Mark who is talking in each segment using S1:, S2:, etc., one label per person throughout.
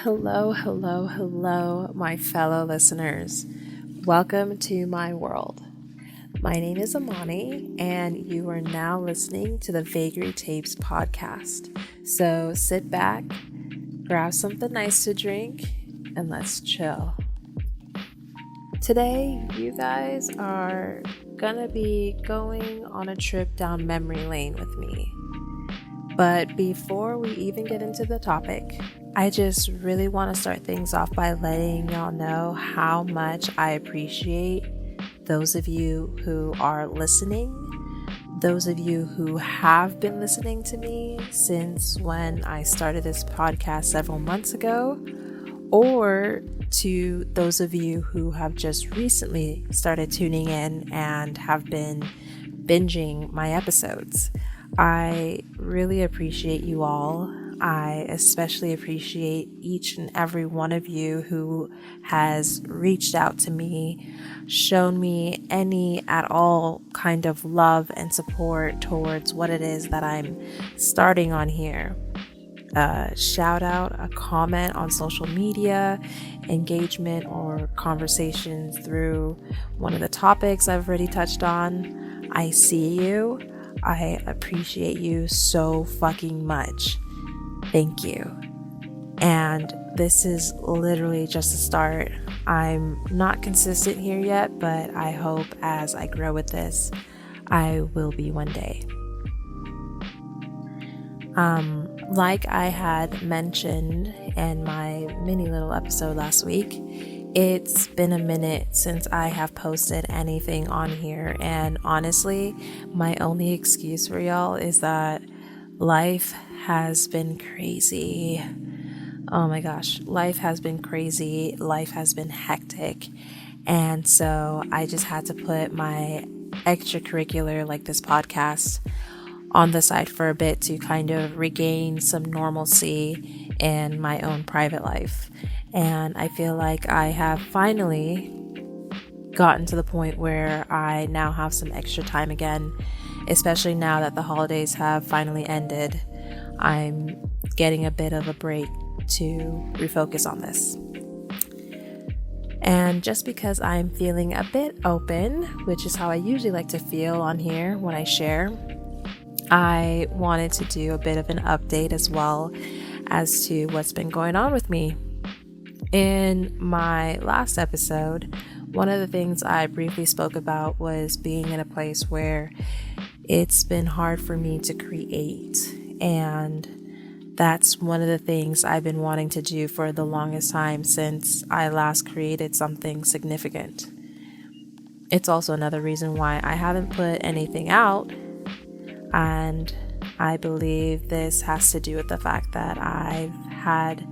S1: Hello, hello, hello, my fellow listeners. Welcome to my world. My name is Amani, and you are now listening to the Vagary Tapes podcast. So sit back, grab something nice to drink, and let's chill. Today, you guys are gonna be going on a trip down memory lane with me. But before we even get into the topic, I just really want to start things off by letting y'all know how much I appreciate those of you who are listening, those of you who have been listening to me since when I started this podcast several months ago, or to those of you who have just recently started tuning in and have been binging my episodes. I really appreciate you all. I especially appreciate each and every one of you who has reached out to me, shown me any at all kind of love and support towards what it is that I'm starting on here. Shout out, a comment on social media, engagement or conversations through one of the topics I've already touched on. I see you. I appreciate you so fucking much. Thank you. And this is literally just a start. I'm not consistent here yet, but I hope as I grow with this, I will be one day. Like I had mentioned in my mini little episode last week, it's been a minute since I have posted anything on here, and honestly, my only excuse for y'all is that life has been crazy. Oh my gosh, life has been crazy, life has been hectic, and so I just had to put my extracurricular, like this podcast, on the side for a bit to kind of regain some normalcy in my own private life. And I feel like I have finally gotten to the point where I now have some extra time again, especially now that the holidays have finally ended. I'm getting a bit of a break to refocus on this. And just because I'm feeling a bit open, which is how I usually like to feel on here when I share, I wanted to do a bit of an update as well as to what's been going on with me. In my last episode, one of the things I briefly spoke about was being in a place where it's been hard for me to create. And that's one of the things I've been wanting to do for the longest time since I last created something significant. It's also another reason why I haven't put anything out. And I believe this has to do with the fact that I've had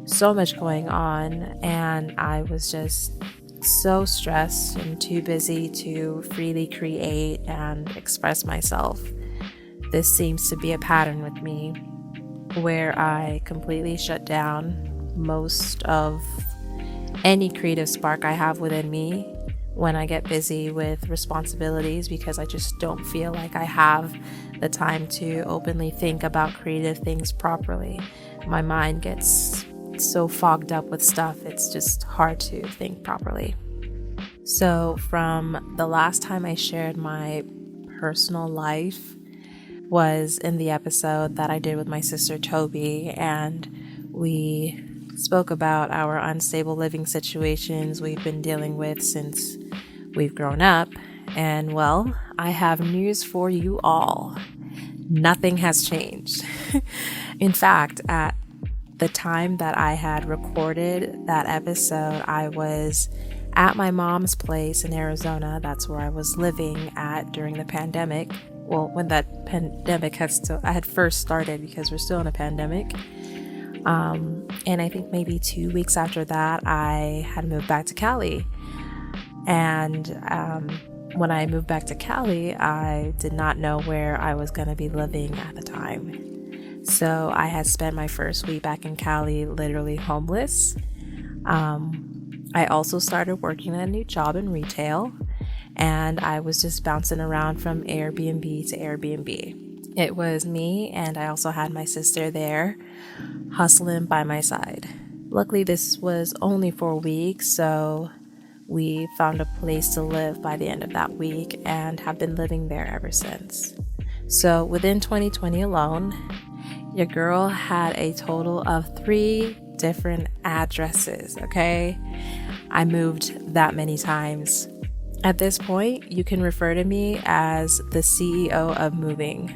S1: so much going on and I was just so stressed and too busy to freely create and express myself. This seems to be a pattern with me where I completely shut down most of any creative spark I have within me when I get busy with responsibilities, because I just don't feel like I have the time to openly think about creative things properly. My mind gets so fogged up with stuff, it's just hard to think properly. So from the last time I shared my personal life was in the episode that I did with my sister Toby, and we spoke about our unstable living situations we've been dealing with since we've grown up. And well, I have news for you all. Nothing has changed. In fact, at the time that I had recorded that episode, I was at my mom's place in Arizona. That's where I was living at during the pandemic. Well, when that pandemic had first started, because we're still in a pandemic. And I think maybe 2 weeks after that, I had moved back to Cali. And when I moved back to Cali, I did not know where I was going to be living at the time. So I had spent my first week back in Cali literally homeless. I also started working at a new job in retail, and I was just bouncing around from Airbnb to Airbnb. It was me, and I also had my sister there hustling by my side. Luckily, this was only for a week, so we found a place to live by the end of that week and have been living there ever since. So within 2020 alone, your girl had a total of 3 different addresses, okay? I moved that many times. At this point, you can refer to me as the CEO of moving.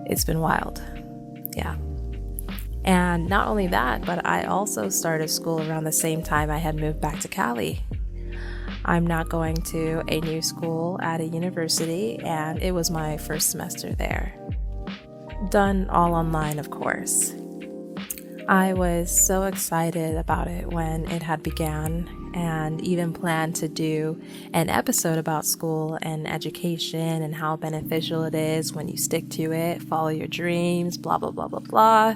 S1: It's been wild. Yeah. And not only that, but I also started school around the same time I had moved back to Cali. I'm not going to a new school at a university, and it was my first semester there. Done all online, of course. I was so excited about it when it had began, and even planned to do an episode about school and education and how beneficial it is when you stick to it, follow your dreams, blah, blah, blah, blah, blah.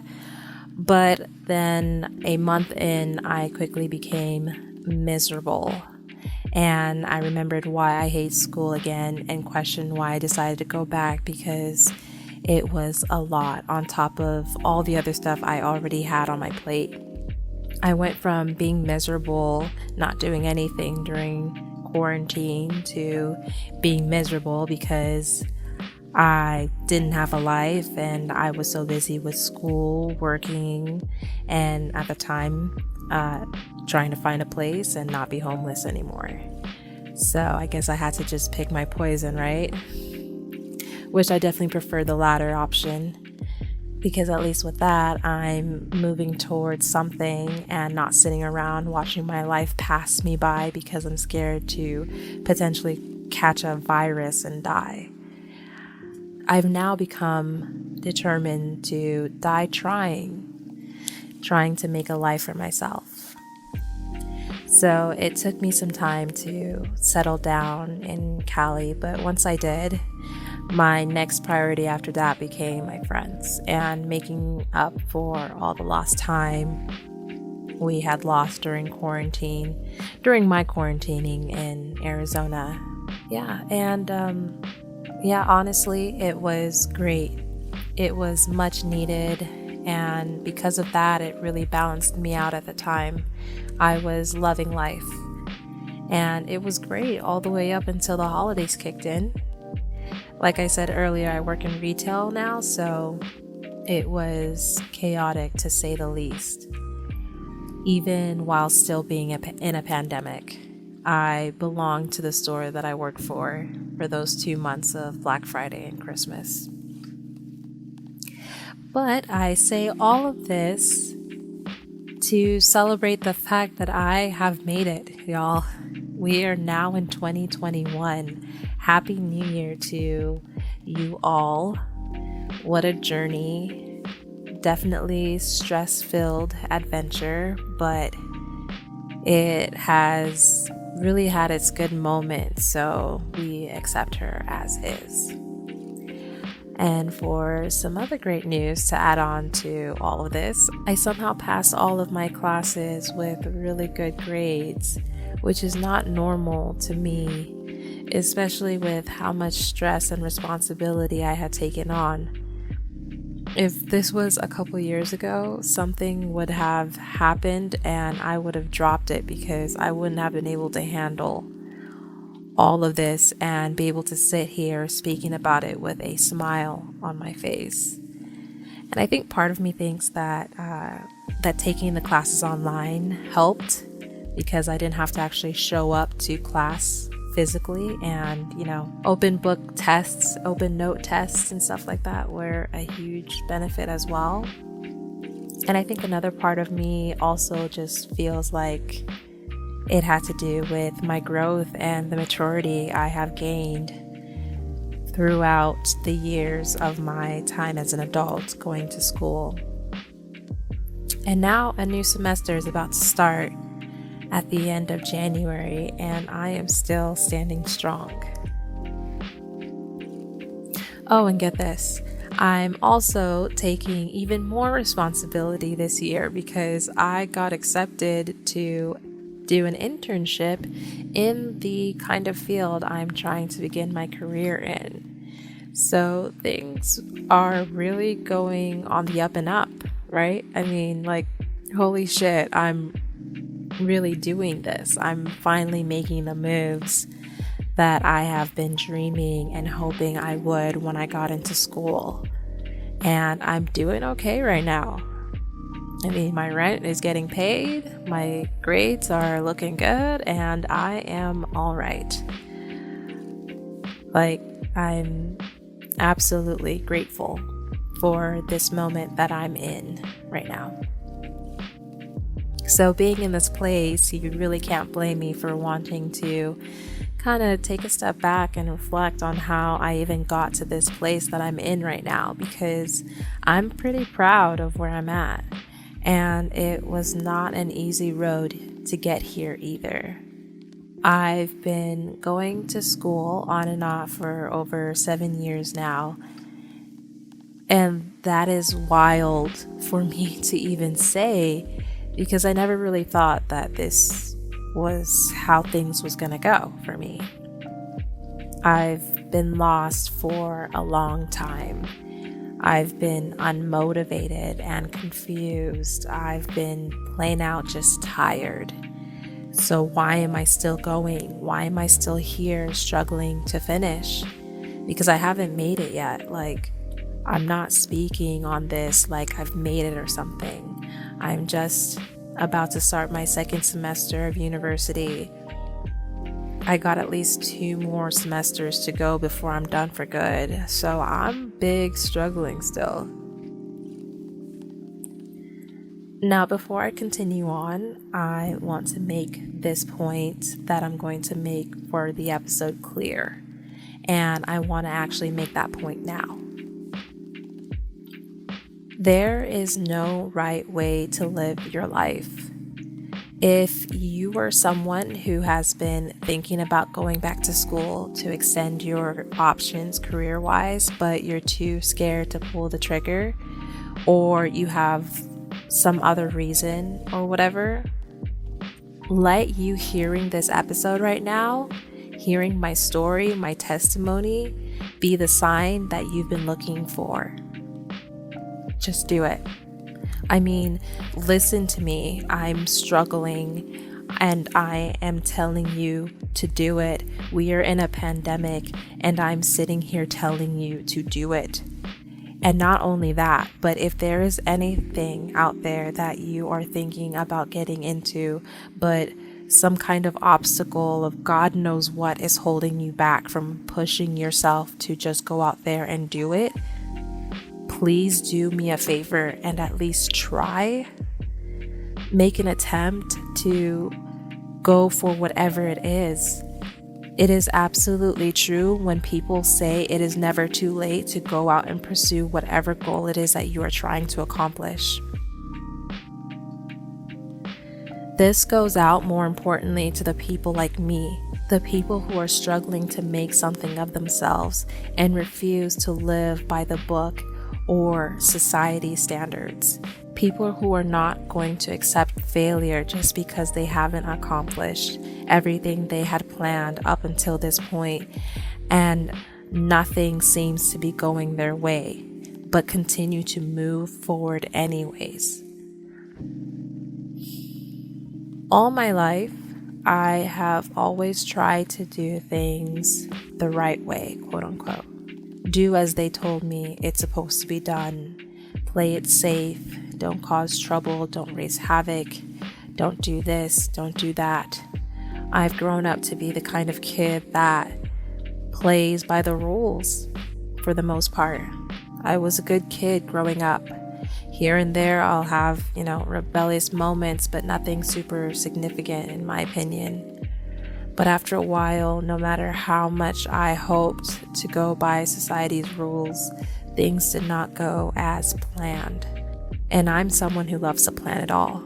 S1: But then a month in, I quickly became miserable. And I remembered why I hate school again and questioned why I decided to go back, because it was a lot on top of all the other stuff I already had on my plate. I went from being miserable, not doing anything during quarantine, to being miserable because I didn't have a life and I was so busy with school, working, and at the time, trying to find a place and not be homeless anymore. So I guess I had to just pick my poison, right? Which I definitely prefer the latter option, because at least with that, I'm moving towards something and not sitting around watching my life pass me by because I'm scared to potentially catch a virus and die. I've now become determined to die trying to make a life for myself. So it took me some time to settle down in Cali, but once I did, my next priority after that became my friends and making up for all the lost time we had lost during my quarantining in Arizona. Honestly, it was great. It was much needed, and because of that, it really balanced me out at the time. I was loving life, and it was great all the way up until the holidays kicked in. Like I said earlier, I work in retail now, so it was chaotic to say the least. Even while still being in a pandemic, I belonged to the store that I worked for those 2 months of Black Friday and Christmas. But I say all of this to celebrate the fact that I have made it, y'all. We are now in 2021. Happy New Year to you all. What a journey. Definitely stress-filled adventure, but it has really had its good moments, so we accept her as is. And for some other great news to add on to all of this, I somehow passed all of my classes with really good grades, which is not normal to me, especially with how much stress and responsibility I had taken on. If this was a couple years ago, something would have happened and I would have dropped it because I wouldn't have been able to handle all of this and be able to sit here speaking about it with a smile on my face. And I think part of me thinks that taking the classes online helped, because I didn't have to actually show up to class physically, and open book tests, open note tests and stuff like that were a huge benefit as well. And I think another part of me also just feels like it had to do with my growth and the maturity I have gained throughout the years of my time as an adult going to school. And now a new semester is about to start at the end of January, and I am still standing strong. Oh, and get this. I'm also taking even more responsibility this year because I got accepted to do an internship in the kind of field I'm trying to begin my career in. So things are really going on the up and up, right? I mean, holy shit, I'm really doing this. I'm finally making the moves that I have been dreaming and hoping I would when I got into school. And I'm doing okay right now. I mean, my rent is getting paid, my grades are looking good, and I am all right. Like, I'm absolutely grateful for this moment that I'm in right now. So being in this place, you really can't blame me for wanting to kind of take a step back and reflect on how I even got to this place that I'm in right now, because I'm pretty proud of where I'm at. And it was not an easy road to get here either. I've been going to school on and off for over 7 years now. And that is wild for me to even say, because I never really thought that this was how things was gonna go for me. I've been lost for a long time. I've been unmotivated and confused. I've been plain out just tired. So why am I still going? Why am I still here struggling to finish? Because I haven't made it yet. Like, I'm not speaking on this like I've made it or something. I'm just about to start my second semester of university. I got at least 2 more semesters to go before I'm done for good. So I'm big struggling still. Now, before I continue on, I want to make this point that I'm going to make for the episode clear. And I want to actually make that point now. There is no right way to live your life. If you are someone who has been thinking about going back to school to extend your options career-wise, but you're too scared to pull the trigger, or you have some other reason or whatever, let you hearing this episode right now, hearing my story, my testimony, be the sign that you've been looking for. Just do it. I mean, listen to me. I'm struggling and I am telling you to do it. We are in a pandemic and I'm sitting here telling you to do it. And not only that, but if there is anything out there that you are thinking about getting into, but some kind of obstacle of God knows what is holding you back from pushing yourself to just go out there and do it, please do me a favor and at least try. Make an attempt to go for whatever it is. It is absolutely true when people say it is never too late to go out and pursue whatever goal it is that you are trying to accomplish. This goes out more importantly to the people like me, the people who are struggling to make something of themselves and refuse to live by the book or society standards. People who are not going to accept failure just because they haven't accomplished everything they had planned up until this point and nothing seems to be going their way, but continue to move forward anyways. All my life, I have always tried to do things the right way, quote unquote. Do as they told me it's supposed to be done. Play it safe. Don't cause trouble. Don't raise havoc. Don't do this. Don't do that. I've grown up to be the kind of kid that plays by the rules for the most part. I was a good kid growing up. Here and there, I'll have, rebellious moments, but nothing super significant in my opinion. But after a while, no matter how much I hoped to go by society's rules, things did not go as planned. And I'm someone who loves to plan it all.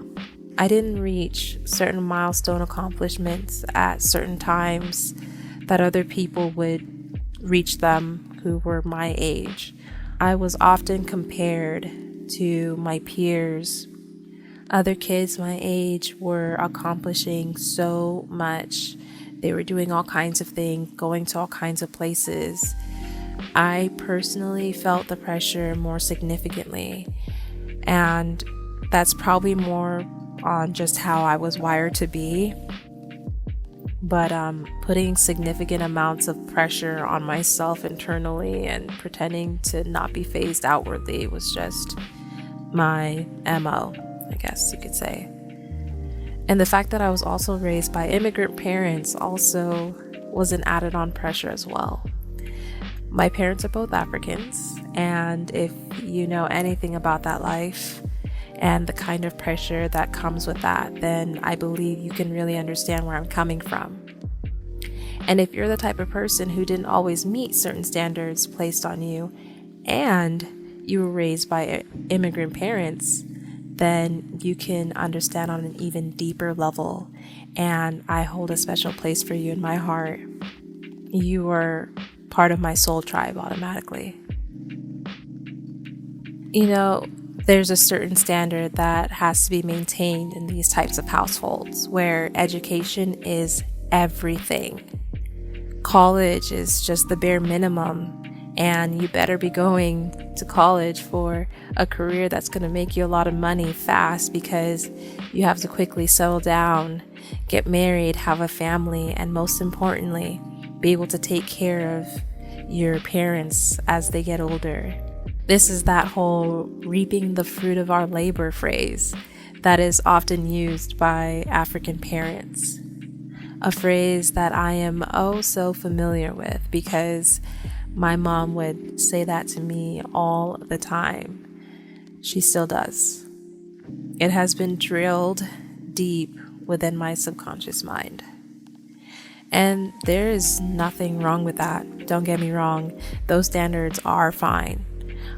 S1: I didn't reach certain milestone accomplishments at certain times that other people would reach them who were my age. I was often compared to my peers. Other kids my age were accomplishing so much. They were doing all kinds of things, going to all kinds of places. I personally felt the pressure more significantly, and that's probably more on just how I was wired to be. But putting significant amounts of pressure on myself internally and pretending to not be phased outwardly was just my MO, I guess you could say. And the fact that I was also raised by immigrant parents also was an added on pressure as well. My parents are both Africans, and if you know anything about that life and the kind of pressure that comes with that, then I believe you can really understand where I'm coming from. And if you're the type of person who didn't always meet certain standards placed on you, and you were raised by immigrant parents, then you can understand on an even deeper level. And I hold a special place for you in my heart. You are part of my soul tribe automatically. You know, there's a certain standard that has to be maintained in these types of households where education is everything. College is just the bare minimum, and you better be going to college for a career that's going to make you a lot of money fast, because you have to quickly settle down, get married, have a family, and most importantly, be able to take care of your parents as they get older. This is that whole reaping the fruit of our labor phrase that is often used by African parents. A phrase that I am oh so familiar with, because my mom would say that to me all the time. She still does. It has been drilled deep within my subconscious mind. And there is nothing wrong with that. Don't get me wrong. Those standards are fine.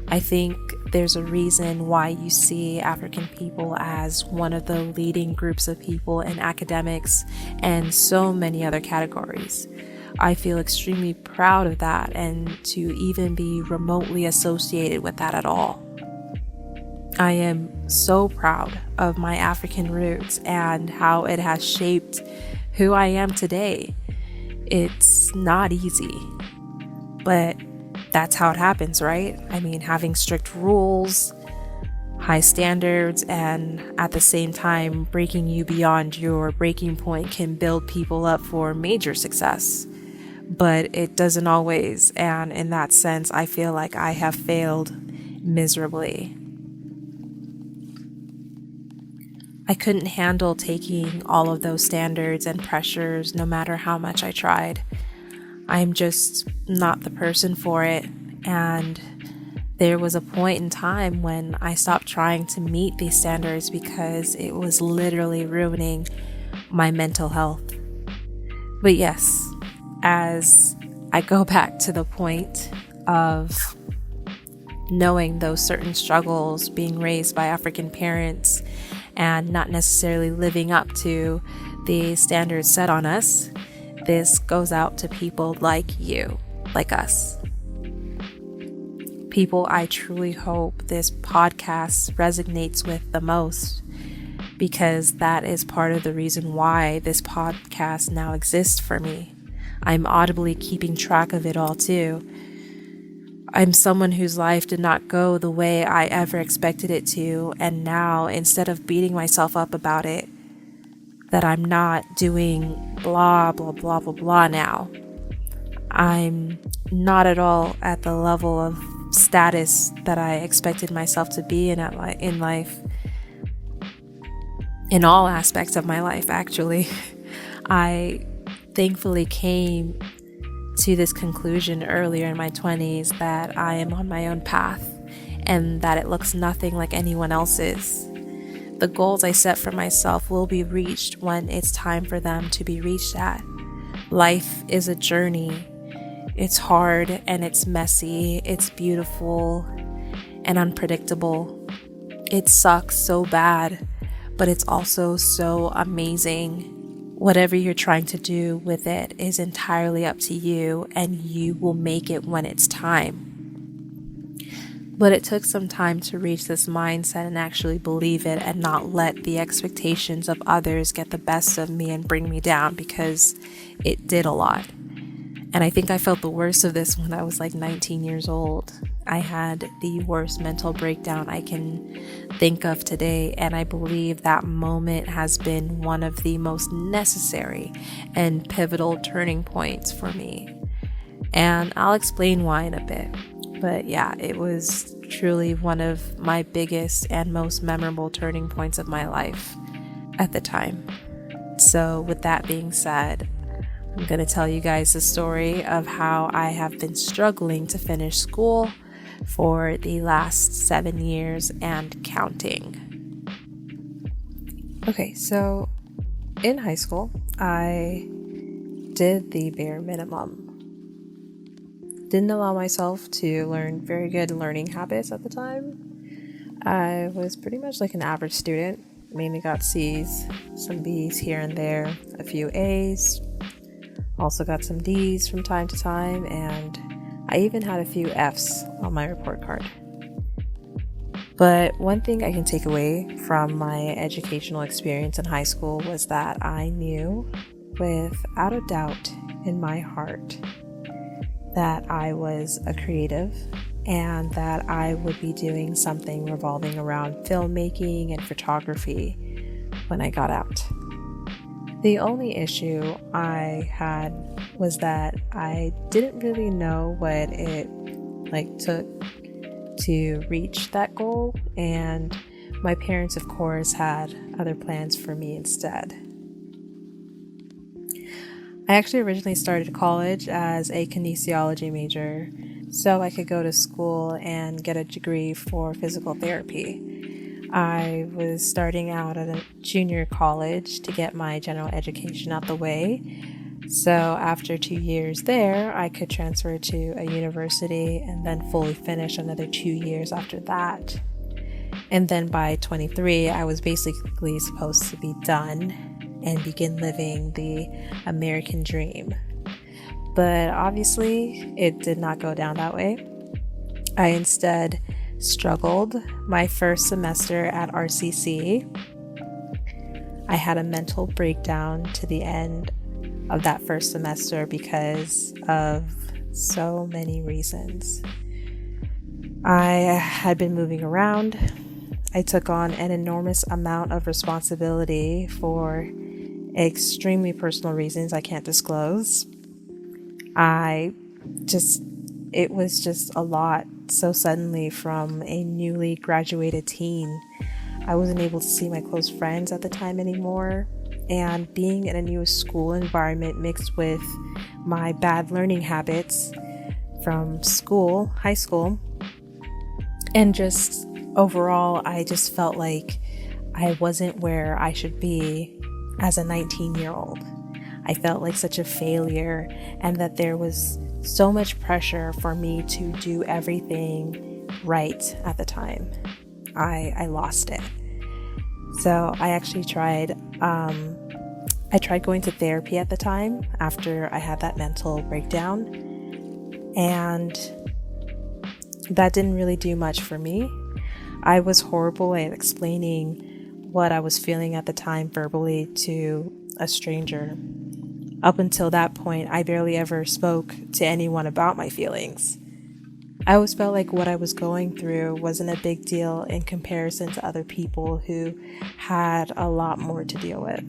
S1: I think there's a reason why you see African people as one of the leading groups of people in academics and so many other categories. I feel extremely proud of that, and to even be remotely associated with that at all. I am so proud of my African roots and how it has shaped who I am today. It's not easy, but that's how it happens, right? I mean, having strict rules, high standards, and at the same time breaking you beyond your breaking point can build people up for major success. But it doesn't always, and in that sense, I feel like I have failed miserably. I couldn't handle taking all of those standards and pressures no matter how much I tried. I'm just not the person for it, and there was a point in time when I stopped trying to meet these standards because it was literally ruining my mental health. But yes, as I go back to the point of knowing those certain struggles, being raised by African parents and not necessarily living up to the standards set on us, this goes out to people like you, like us. People I truly hope this podcast resonates with the most, because that is part of the reason why this podcast now exists for me. I'm audibly keeping track of it all too. I'm someone whose life did not go the way I ever expected it to, and now, instead of beating myself up about it, that I'm not doing blah, blah, blah, blah, blah now, I'm not at all at the level of status that I expected myself to be in life, in all aspects of my life, actually. I thankfully came to this conclusion earlier in my 20s that I am on my own path and that it looks nothing like anyone else's. The goals I set for myself will be reached when it's time for them to be reached at. Life is a journey. It's hard and it's messy. It's beautiful and unpredictable. It sucks so bad, but it's also so amazing. Whatever you're trying to do with it is entirely up to you, and you will make it when it's time. But it took some time to reach this mindset and actually believe it and not let the expectations of others get the best of me and bring me down, because it did a lot. And I think I felt the worst of this when I was like 19 years old. I had the worst mental breakdown I can think of today, and I believe that moment has been one of the most necessary and pivotal turning points for me. And I'll explain why in a bit. But yeah, it was truly one of my biggest and most memorable turning points of my life at the time. So with that being said, I'm going to tell you guys the story of how I have been struggling to finish school for the last 7 years and counting. Okay, so in high school, I did the bare minimum. Didn't allow myself to learn very good learning habits at the time. I was pretty much like an average student, mainly got C's, some B's here and there, a few A's, also got some D's from time to time, and I even had a few F's on my report card. But one thing I can take away from my educational experience in high school was that I knew without a doubt in my heart that I was a creative and that I would be doing something revolving around filmmaking and photography when I got out. The only issue I had was that I didn't really know what it took to reach that goal, and my parents, of course, had other plans for me instead. I actually originally started college as a kinesiology major so I could go to school and get a degree for physical therapy. I was starting out at a junior college to get my general education out the way. So after 2 years there, I could transfer to a university and then fully finish another 2 years after that. And then by 23, I was basically supposed to be done and begin living the American dream. But obviously, it did not go down that way. I instead struggled my first semester at RCC. I had a mental breakdown to the end of that first semester because of so many reasons. I had been moving around. I took on an enormous amount of responsibility for extremely personal reasons I can't disclose. It was just a lot so suddenly from a newly graduated teen. I wasn't able to see my close friends at the time anymore, and being in a new school environment mixed with my bad learning habits from school, high school, and just overall, I just felt like I wasn't where I should be as a 19-year-old. I felt like such a failure, and that there was so much pressure for me to do everything right at the time. I lost it. So I actually tried going to therapy at the time after I had that mental breakdown, and that didn't really do much for me. I was horrible at explaining what I was feeling at the time verbally to a stranger. Up until that point, I barely ever spoke to anyone about my feelings. I always felt like what I was going through wasn't a big deal in comparison to other people who had a lot more to deal with.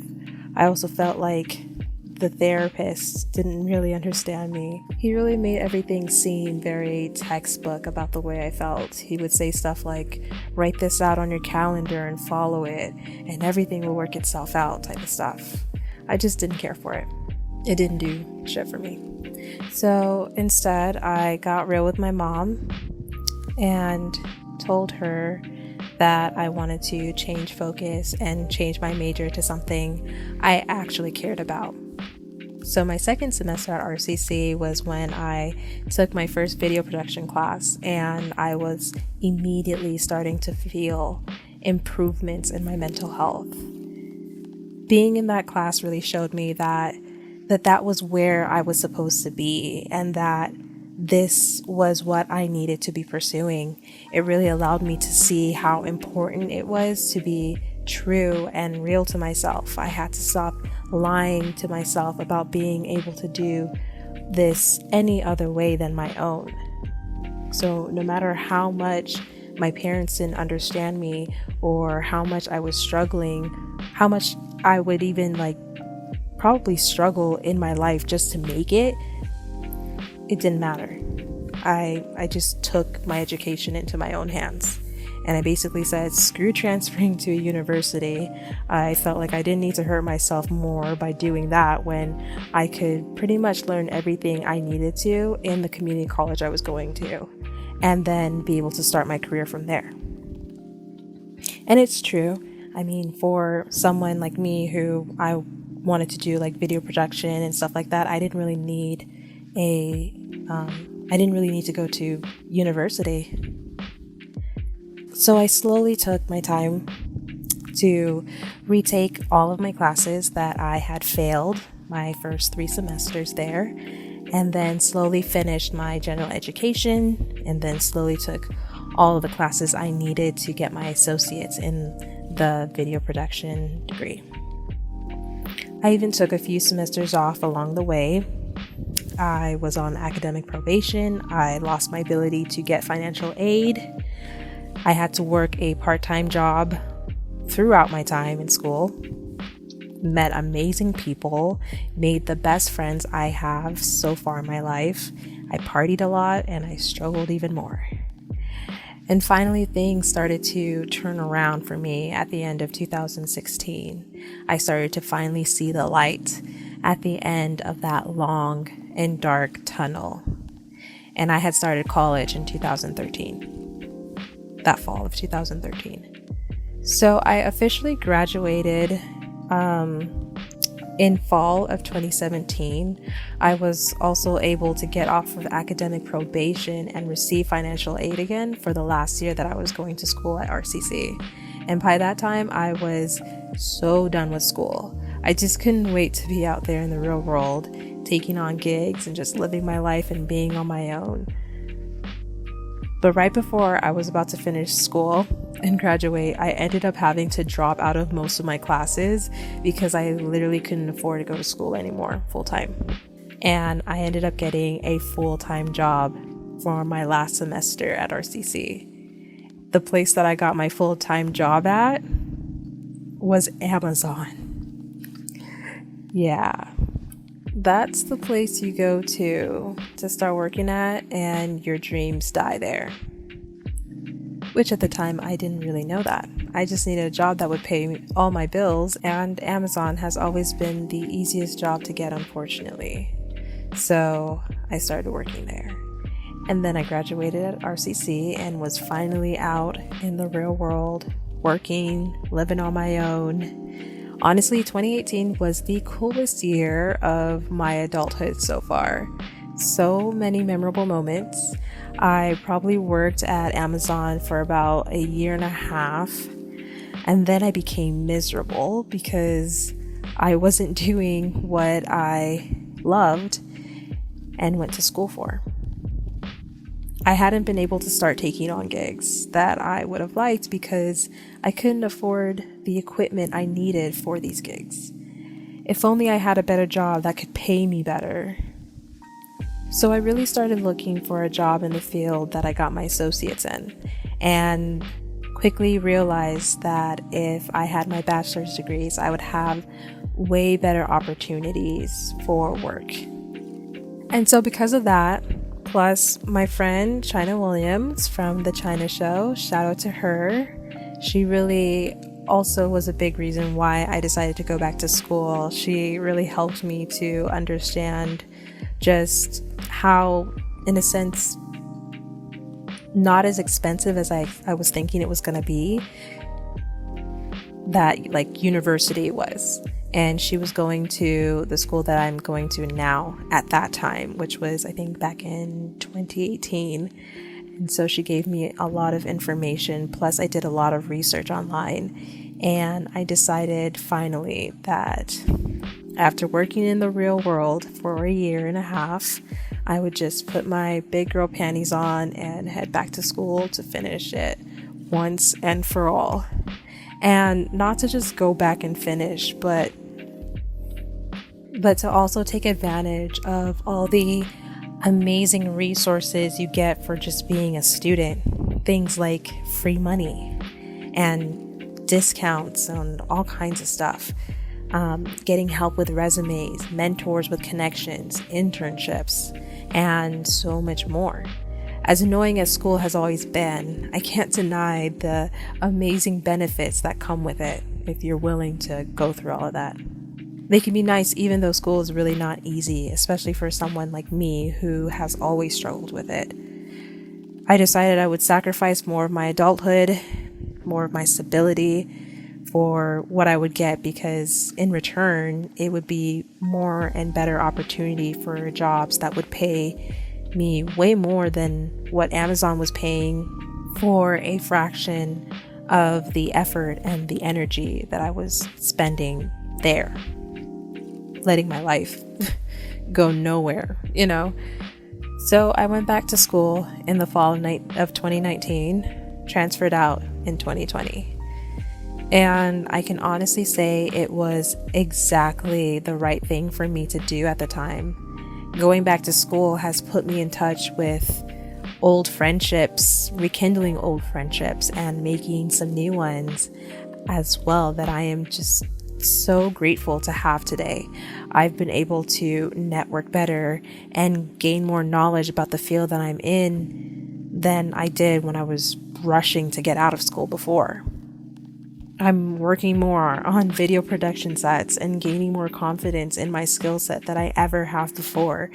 S1: I also felt like the therapist didn't really understand me. He really made everything seem very textbook about the way I felt. He would say stuff like, write this out on your calendar and follow it, and everything will work itself out type of stuff. I just didn't care for it. It didn't do shit for me. So instead, I got real with my mom and told her that I wanted to change focus and change my major to something I actually cared about. So my second semester at RCC was when I took my first video production class, and I was immediately starting to feel improvements in my mental health. Being in that class really showed me that was where I was supposed to be, and that this was what I needed to be pursuing. It really allowed me to see how important it was to be true and real to myself. I had to stop lying to myself about being able to do this any other way than my own. So no matter how much my parents didn't understand me or how much I was struggling, how much I would even probably struggle in my life just to make it didn't matter. I just took my education into my own hands. And I basically said, screw transferring to a university. I felt like I didn't need to hurt myself more by doing that when I could pretty much learn everything I needed to in the community college I was going to, and then be able to start my career from there. And it's true. I mean, for someone like me who I wanted to do video production and stuff like that, I didn't really need to go to university. So I slowly took my time to retake all of my classes that I had failed my first 3 semesters there, and then slowly finished my general education, and then slowly took all of the classes I needed to get my associates in the video production degree. I even took a few semesters off along the way. I was on academic probation. I lost my ability to get financial aid. I had to work a part-time job throughout my time in school, met amazing people, made the best friends I have so far in my life. I partied a lot and I struggled even more. And finally, things started to turn around for me at the end of 2016. I started to finally see the light at the end of that long and dark tunnel. And I had started college in 2013. That fall of 2013. So I officially graduated in fall of 2017. I was also able to get off of academic probation and receive financial aid again for the last year that I was going to school at RCC. And by that time, I was so done with school. I just couldn't wait to be out there in the real world, taking on gigs and just living my life and being on my own. But right before I was about to finish school and graduate, I ended up having to drop out of most of my classes because I literally couldn't afford to go to school anymore full time. And I ended up getting a full-time job for my last semester at RCC. The place that I got my full-time job at was Amazon. Yeah. That's the place you go to start working at, and your dreams die there. Which at the time, I didn't really know that. I just needed a job that would pay all my bills, and Amazon has always been the easiest job to get, unfortunately. So I started working there. And then I graduated at RCC and was finally out in the real world, working, living on my own. Honestly, 2018 was the coolest year of my adulthood so far. So many memorable moments. I probably worked at Amazon for about 1.5 years, and then I became miserable because I wasn't doing what I loved and went to school for. I hadn't been able to start taking on gigs that I would have liked because I couldn't afford the equipment I needed for these gigs. If only I had a better job that could pay me better. So I really started looking for a job in the field that I got my associates in, and quickly realized that if I had my bachelor's degrees, I would have way better opportunities for work. And so because of that, plus my friend China Williams from The China Show, shout out to her. She really also was a big reason why I decided to go back to school. She really helped me to understand just how, in a sense, not as expensive as I was thinking it was going to be, that university was. And she was going to the school that I'm going to now at that time, which was, I think, back in 2018. And so she gave me a lot of information. Plus, I did a lot of research online. And I decided finally that after working in the real world for 1.5 years, I would just put my big girl panties on and head back to school to finish it once and for all. And not to just go back and finish, but to also take advantage of all the amazing resources you get for just being a student. Things like free money and discounts and all kinds of stuff. Getting help with resumes, mentors with connections, internships, and so much more. As annoying as school has always been, I can't deny the amazing benefits that come with it if you're willing to go through all of that. They can be nice even though school is really not easy, especially for someone like me who has always struggled with it. I decided I would sacrifice more of my adulthood, more of my stability for what I would get, because in return, it would be more and better opportunity for jobs that would pay me way more than what Amazon was paying for a fraction of the effort and the energy that I was spending there, letting my life go nowhere, So I went back to school in the fall of 2019, transferred out in 2020. And I can honestly say it was exactly the right thing for me to do at the time. Going back to school has put me in touch with old friendships, rekindling old friendships, and making some new ones as well that I am just so grateful to have today. I've been able to network better and gain more knowledge about the field that I'm in than I did when I was rushing to get out of school before. I'm working more on video production sets and gaining more confidence in my skill set than I ever have before.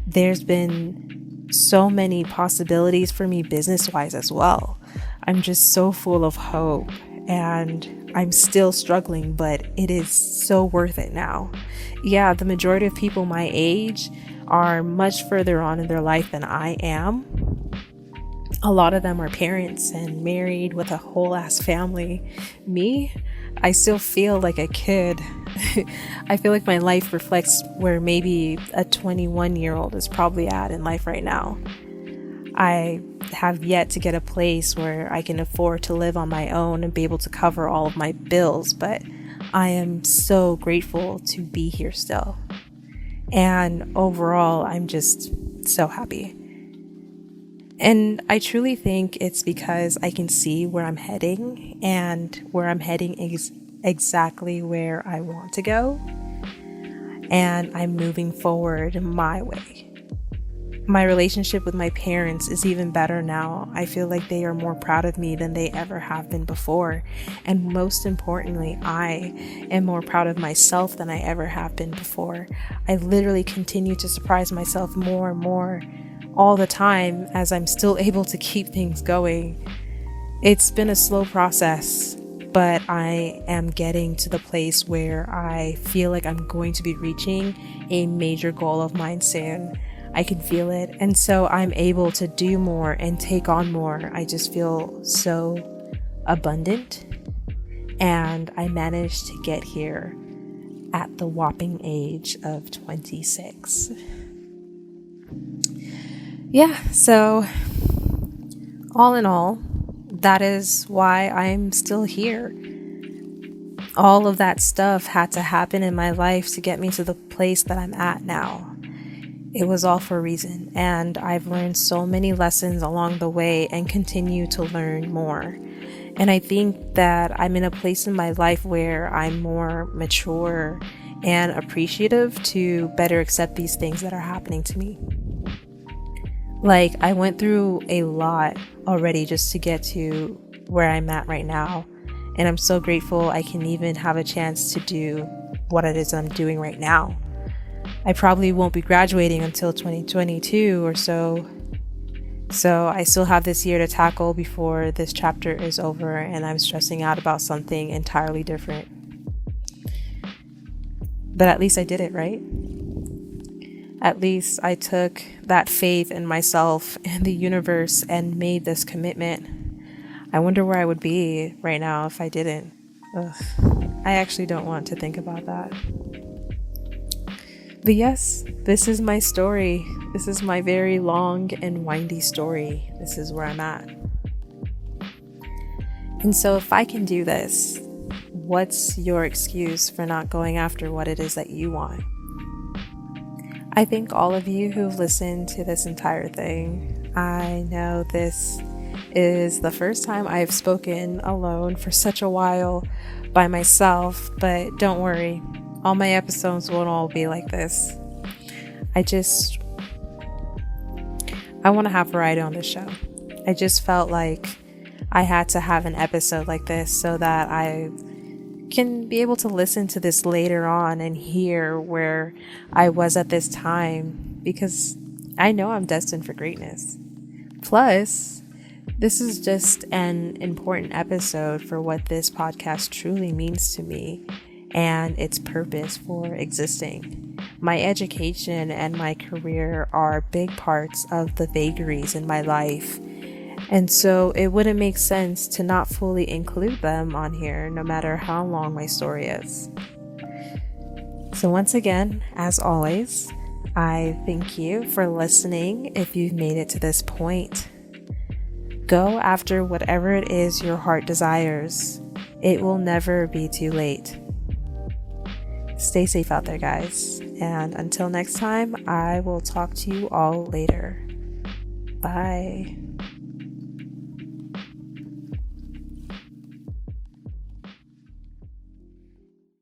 S1: There's been so many possibilities for me business-wise as well. I'm just so full of hope, and I'm still struggling, but it is so worth it now. Yeah, the majority of people my age are much further on in their life than I am. A lot of them are parents and married with a whole ass family. Me, I still feel like a kid. I feel like my life reflects where maybe a 21-year-old is probably at in life right now. I have yet to get a place where I can afford to live on my own and be able to cover all of my bills, but I am so grateful to be here still. And overall, I'm just so happy. And I truly think it's because I can see where I'm heading, and where I'm heading is exactly where I want to go. And I'm moving forward my way. My relationship with my parents is even better now. I feel like they are more proud of me than they ever have been before. And most importantly, I am more proud of myself than I ever have been before. I literally continue to surprise myself more and more all the time as I'm still able to keep things going. It's been a slow process, but I am getting to the place where I feel like I'm going to be reaching a major goal of mine soon. I can feel it, and so I'm able to do more and take on more. I just feel so abundant, and I managed to get here at the whopping age of 26. Yeah, so all in all, that is why I'm still here. All of that stuff had to happen in my life to get me to the place that I'm at now. It was all for a reason, and I've learned so many lessons along the way and continue to learn more. And I think that I'm in a place in my life where I'm more mature and appreciative to better accept these things that are happening to me. Like, I went through a lot already just to get to where I'm at right now. And I'm so grateful I can even have a chance to do what it is I'm doing right now. I probably won't be graduating until 2022 or so. So I still have this year to tackle before this chapter is over, and I'm stressing out about something entirely different. But at least I did it, right? At least I took that faith in myself and the universe and made this commitment. I wonder where I would be right now if I didn't. Ugh. I actually don't want to think about that. But yes, this is my story. This is my very long and windy story. This is where I'm at. And so if I can do this, what's your excuse for not going after what it is that you want? I thank all of you who've listened to this entire thing. I know this is the first time I've spoken alone for such a while by myself, but don't worry, all my episodes won't all be like this. I want to have variety on this show. I just felt like I had to have an episode like this so that I can be able to listen to this later on and hear where I was at this time, because I know I'm destined for greatness. Plus, this is just an important episode for what this podcast truly means to me and its purpose for existing. My education and my career are big parts of the vagaries in my life, and so it wouldn't make sense to not fully include them on here, no matter how long my story is. So once again, as always, I thank you for listening if you've made it to this point. Go after whatever it is your heart desires. It will never be too late. Stay safe out there, guys. And until next time, I will talk to you all later. Bye.